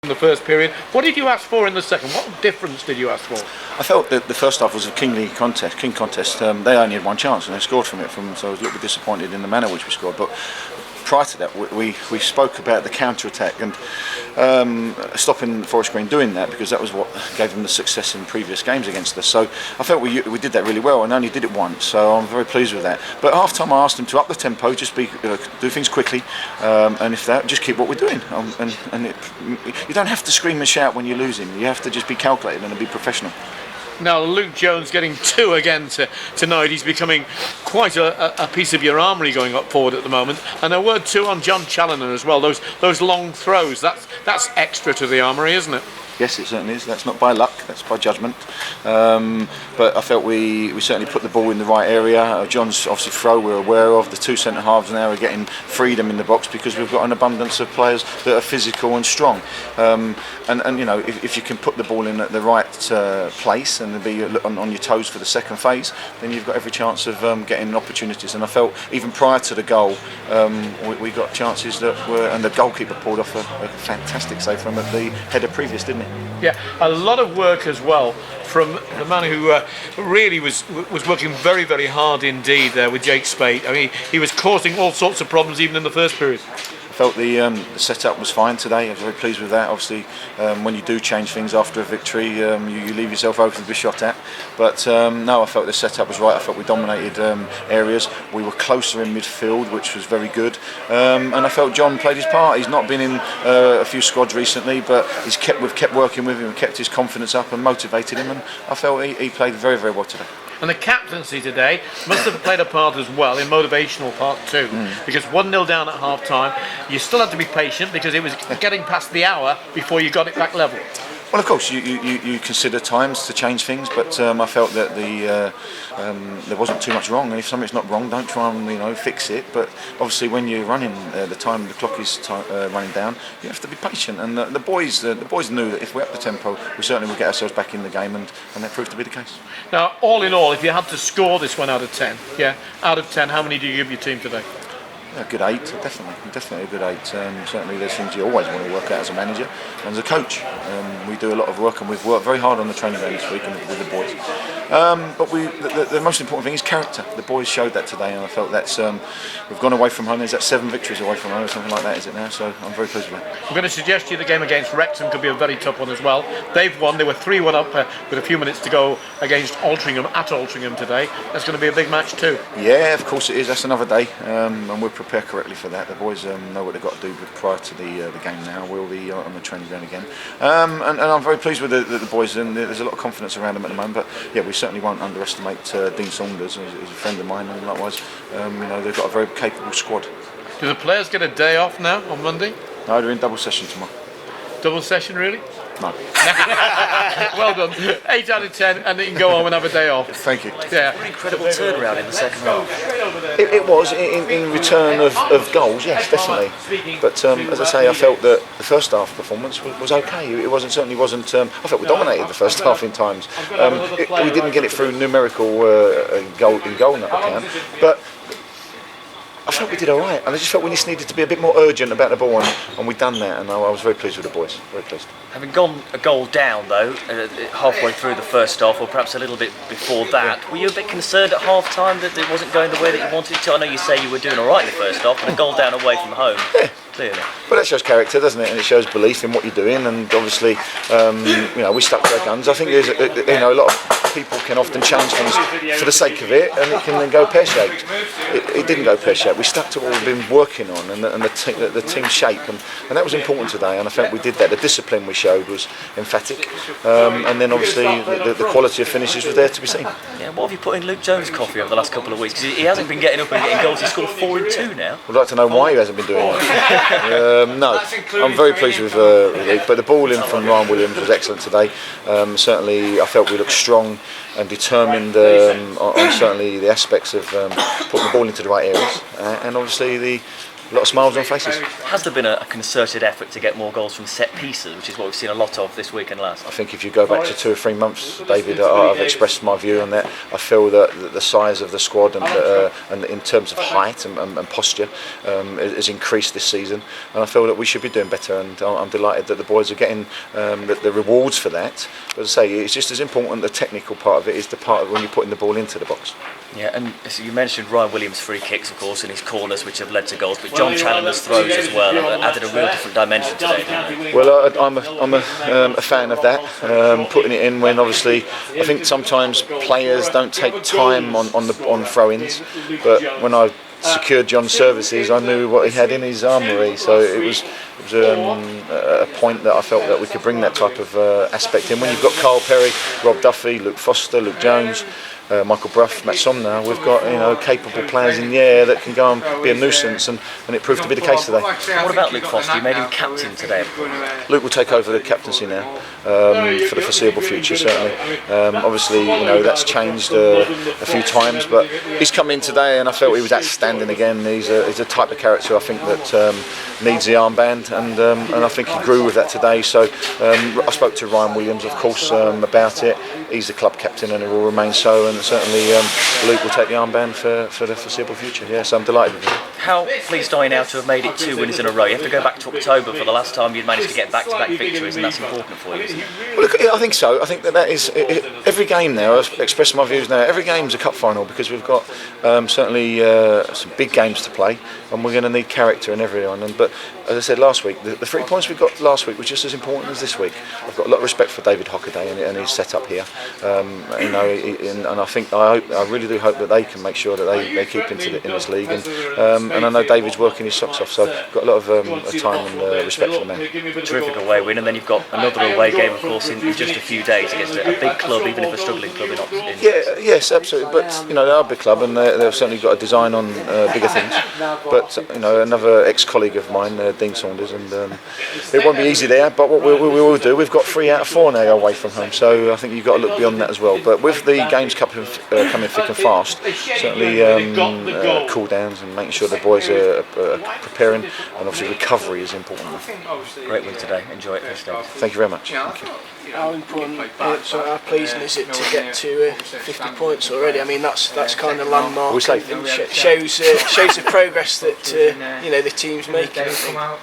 in the first period. What did you ask for in the second? What difference did you ask for? I felt that the first half was a king contest. They only had one chance and they scored from it. So I was a little bit disappointed in the manner which we scored. But prior to that, we spoke about the counter-attack and stopping Forest Green doing that, because that was what gave them the success in previous games against us. So I felt we did that really well, and only did it once. So I'm very pleased with that. But at half-time, I asked them to up the tempo, just do things quickly, and if that, just keep what we're doing. You don't have to scream and shout when you're losing. You have to just be calculated and be professional. Now, Luke Jones getting 2 again tonight. He's becoming quite a piece of your armoury going up forward at the moment. And a word too on John Challoner as well. Those long throws, that's extra to the armoury, isn't it? Yes, it certainly is. That's not by luck, that's by judgment. But I felt we certainly put the ball in the right area. John's obviously throw we're aware of. The 2 centre halves now are getting freedom in the box because we've got an abundance of players that are physical and strong. And you know, if you can put the ball in at the right place and be on your toes for the second phase, then you've got every chance of getting opportunities. And I felt even prior to the goal, we got chances that were, and the goalkeeper pulled off a fantastic save from at the header previous, didn't he? Yeah, a lot of work as well from the man who really was working very, very hard indeed there with Jake Spate. I mean, he was causing all sorts of problems even in the first period. I felt the setup was fine today. I was very pleased with that. Obviously, when you do change things after a victory, you leave yourself open to be shot at. But no, I felt the setup was right. I felt we dominated areas. We were closer in midfield, which was very good. And I felt John played his part. He's not been in a few squads recently, but we've kept working with him and kept his confidence up and motivated him. And I felt he played very, very well today. And the captaincy today must have played a part as well, in motivational part too, because 1-0 down at half time, you still had to be patient because it was getting past the hour before you got it back level. Well, of course, you consider times to change things, but I felt that there wasn't too much wrong. And if something's not wrong, don't try and fix it. But obviously, when you're running the clock is running down, you have to be patient. And the boys knew that if we up the tempo, we certainly would get ourselves back in the game, and that proved to be the case. Now, all in all, if you had to score this one out of 10, out of 10, how many do you give your team today? A good 8, definitely a good 8. Certainly there's things you always want to work out as a manager and as a coach. We do a lot of work, and we've worked very hard on the training ground this week with the boys. But the most important thing is character. The boys showed that today, and I felt that's we've gone away from home. There's that 7 victories away from home or something like that, is it now? So I'm very pleased with that. I'm going to suggest to you the game against Wrexham could be a very tough one as well. They've won. They were 3-1 up with a few minutes to go against Altrincham at Altrincham today. That's going to be a big match too. Yeah, of course it is. That's another day, and we're prepared correctly for that. The boys know what they've got to do prior to the game now. We'll be on the training ground again, and I'm very pleased with the boys, and there's a lot of confidence around them at the moment. But yeah, we certainly won't underestimate Dean Saunders, who's a friend of mine, and likewise, they've got a very capable squad. Do the players get a day off now on Monday? No, they're in double session tomorrow. Double session, really? No. Well done. 8 out of 10, and they can go home and have a day off. Thank you. Yeah. An incredible turnaround in the second half. It was in return of goals, yes, definitely. But as I say, I felt that the first half performance was okay. It certainly wasn't. I felt we dominated the first half in times. We didn't get it through numerical goal not account, but I felt we did all right, and I just felt we just needed to be a bit more urgent about the ball, and we've done that, and I was very pleased with the boys, very pleased. Having gone a goal down though, halfway through the first half, or perhaps a little bit before that, were you a bit concerned at half time that it wasn't going the way that you wanted it to? I know you say you were doing all right in the first half, but a goal down away from home, clearly. But that shows character, doesn't it? And it shows belief in what you're doing, and obviously, we stuck to our guns. I think there's a lot of people can often change things for the sake of it, and it can then go pear-shaped. It didn't go pear-shaped. We stuck to what we've been working on, and the team shape, and that was important today. And I think we did that. The discipline we showed was emphatic, and then obviously the quality of finishes was there to be seen. Yeah, what have you put in Luke Jones' coffee over the last couple of weeks? Because he hasn't been getting up and getting goals. He's scored 4 in 2 now. I'd like to know why he hasn't been doing it. No, I'm very pleased with Luke, but the ball in from Ryan Williams was excellent today. Certainly, I felt we looked strong and determined on certainly the aspects of putting the ball into the right areas, and obviously a lot of smiles on faces. Has there been a concerted effort to get more goals from set pieces, which is what we've seen a lot of this week and last? I think if you go back to 2 or 3 months, David, I've expressed my view on that. I feel that the size of the squad and in terms of height and posture has increased this season, and I feel that we should be doing better, and I'm delighted that the boys are getting the rewards for that. But as I say, it's just as important, the technical part of it is the part of when you're putting the ball into the box. Yeah, and so you mentioned Ryan Williams' free kicks, of course, and his corners, which have led to goals, but John Challoner's throws as well have added a real different dimension today, didn't they? Well, I'm a fan of that, putting it in when obviously I think sometimes players don't take time on throw-ins, but when I secured John's services, I knew what he had in his armoury, so it was a point that I felt that we could bring that type of aspect in. When you've got Carl Perry, Rob Duffy, Luke Foster, Luke Jones, Michael Brough, Matt Somner, we've got capable players in the air that can go and be a nuisance, and it proved to be the case today. What about Luke Foster? You made him captain today. Luke will take over the captaincy now for the foreseeable future, certainly. Obviously, that's changed a few times, but he's come in today and I felt he was outstanding again. He's a type of character I think that needs the armband, and I think he grew with that today. So I spoke to Ryan Williams, of course, about it. He's the club captain and he will remain so, and certainly Luke will take the armband for the foreseeable future. Yes, I'm delighted with him. How pleased are you now to have made it 2 wins in a row? You have to go back to October for the last time you'd managed to get back-to-back victories, and that's important for you, isn't it? Well, look, I think so. I think that is every game now. I've expressed my views now. Every game's a cup final because we've got certainly some big games to play, and we're going to need character in every one. But as I said last week, the 3 points we got last week were just as important as this week. I've got a lot of respect for David Hockaday and his setup here. And I really do hope that they can make sure that they keep in this league. And I know David's working his socks off, so I've got a lot of time and respect for the man. Terrific away win, and then you've got another away game, of course, in just a few days against a big club, even if a struggling club in Oxford. Yes, absolutely. But they are a big club, and they've certainly got a design on bigger things. But another ex-colleague of mine, Dean Saunders, and it won't be easy there. But what we will do, we've got 3 out of 4 now away from home, so I think you've got to look beyond that as well. But with the games coming thick and fast, certainly cool downs and making sure the boys are preparing, and obviously recovery is important. Great win today. Enjoy it, Chris. Thank you very much. Thank you. How important, how pleasing is it to get to 50 points already? I mean, that's kind of landmark. We say shows the progress that the team's making. I think.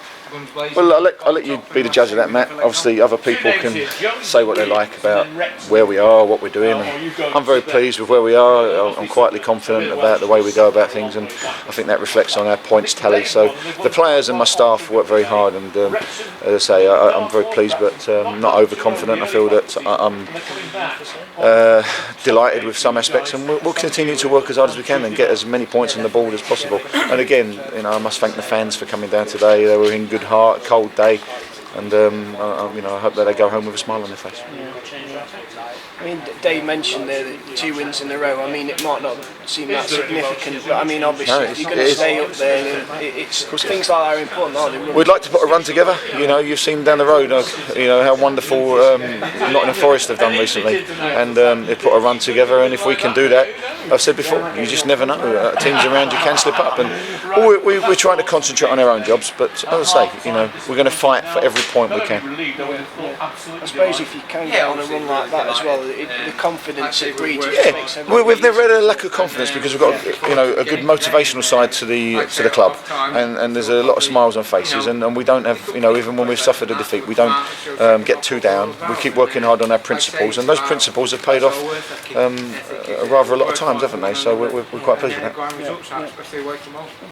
Well, I'll let you be the judge of that, Matt. Obviously, other people can say what they like about where we are, what we're doing. And I'm very pleased with where we are. I'm quietly confident about the way we go about things, and I think that reflects on our points tally. So the players and my staff work very hard, and as I say, I'm very pleased, but not overconfident. I feel that I'm delighted with some aspects, and we'll continue to work as hard as we can and get as many points on the board as possible. And again, I must thank the fans for coming down today. They were in good heart, cold day, and I hope that they go home with a smile on their face. I mean, Dave mentioned there that 2 wins in a row. I mean, it might not seem that significant, but I mean, obviously, if you're going to stay up there, it's things like that are important, aren't they? We'd like to put a run together. You've seen down the road, how wonderful Nottingham Forest have done recently, and they put a run together. And if we can do that, I've said before, you just never know. Teams around you can slip up, and we're trying to concentrate on our own jobs. But as I say, we're going to fight for every point we can. I suppose if you can get on a run like that as well, the confidence it breeds. We've never had a lack of confidence because we've got a good motivational side to the club, and there's a lot of smiles on faces, and we don't have even when we've suffered a defeat, we don't get too down. We keep working hard on our principles, and those principles have paid off rather a lot of times, haven't they? So we're quite pleased with that.